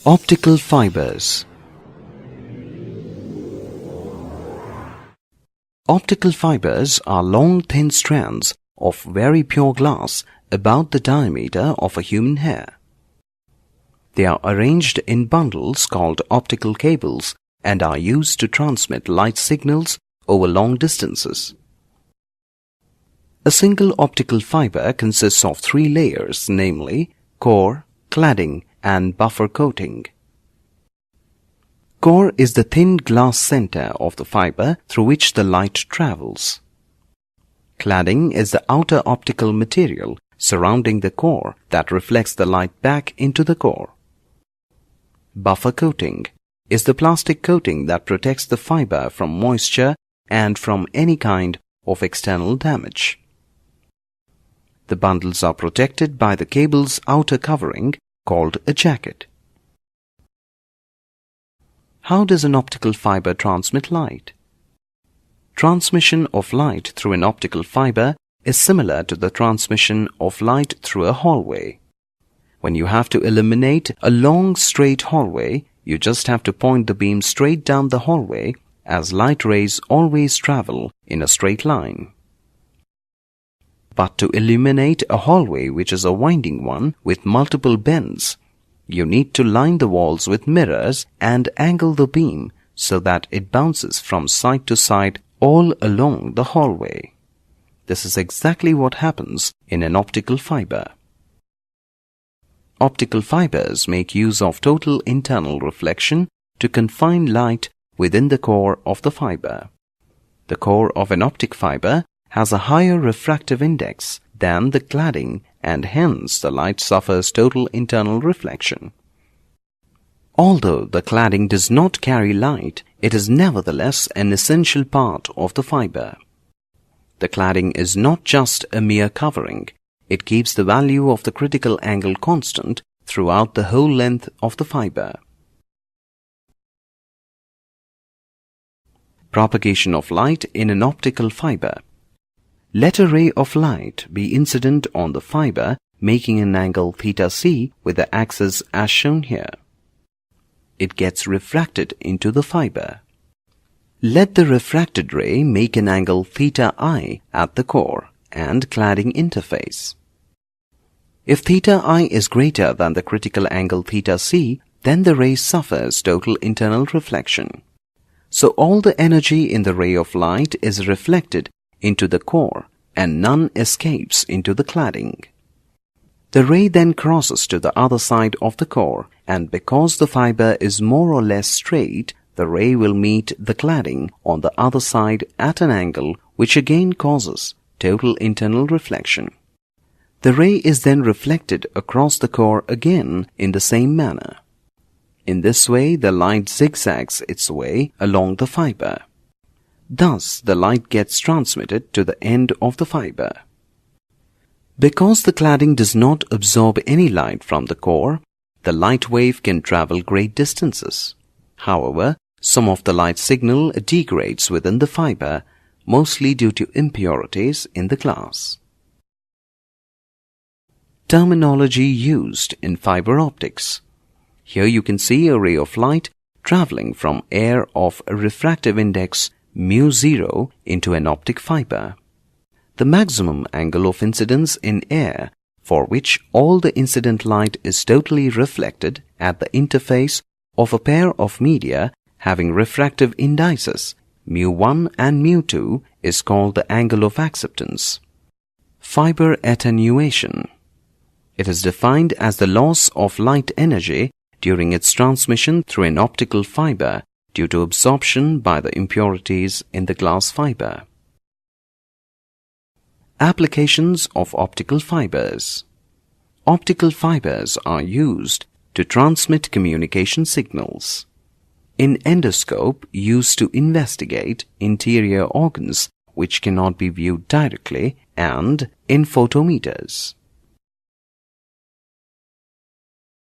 Optical fibers. Optical fibers are long, thin strands of very pure glass about the diameter of a human hair. They are arranged in bundles called optical cables and are used to transmit light signals over long distances. A single optical fiber consists of 3 layers, namely core, cladding, and buffer coating. Core is the thin glass center of the fiber through which the light travels. Cladding is the outer optical material surrounding the core that reflects the light back into the core. Buffer coating is the plastic coating that protects the fiber from moisture and from any kind of external damage. The bundles are protected by the cable's outer covering called a jacket. How does an optical fiber transmit light? Transmission of light through an optical fiber is similar to the transmission of light through a hallway. When you have to illuminate a long straight hallway, you just have to point the beam straight down the hallway, as light rays always travel in a straight line. But to illuminate a hallway which is a winding one with multiple bends, you need to line the walls with mirrors and angle the beam so that it bounces from side to side all along the hallway. This is exactly what happens in an optical fiber. Optical fibers make use of total internal reflection to confine light within the core of the fiber. The core of an optic fiber has a higher refractive index than the cladding, and hence the light suffers total internal reflection. Although the cladding does not carry light, it is nevertheless an essential part of the fiber. The cladding is not just a mere covering. It keeps the value of the critical angle constant throughout the whole length of the fiber. Propagation of light in an optical fiber. Let a ray of light be incident on the fiber, making an angle theta c with the axis as shown here. It gets refracted into the fiber. Let the refracted ray make an angle theta I at the core and cladding interface. If theta I is greater than the critical angle theta c, then the ray suffers total internal reflection. So all the energy in the ray of light is reflected into the core and none escapes into the cladding. The ray then crosses to the other side of the core, and because the fiber is more or less straight, the ray will meet the cladding on the other side at an angle which again causes total internal reflection. The ray is then reflected across the core again in the same manner. In this way, the light zigzags its way along the fiber. Thus, the light gets transmitted to the end of the fiber. Because the cladding does not absorb any light from the core, the light wave can travel great distances. However, some of the light signal degrades within the fiber, mostly due to impurities in the glass. Terminology used in fiber optics. Here you can see a ray of light traveling from air of a refractive index μ0 into an optic fiber. The maximum angle of incidence in air, for which all the incident light is totally reflected at the interface of a pair of media having refractive indices μ1 and μ2, is called the angle of acceptance. Fiber attenuation. It is defined as the loss of light energy during its transmission through an optical fiber due to absorption by the impurities in the glass fiber. Applications of optical fibers. Optical fibers are used to transmit communication signals. In endoscope, used to investigate interior organs which cannot be viewed directly, and in photometers.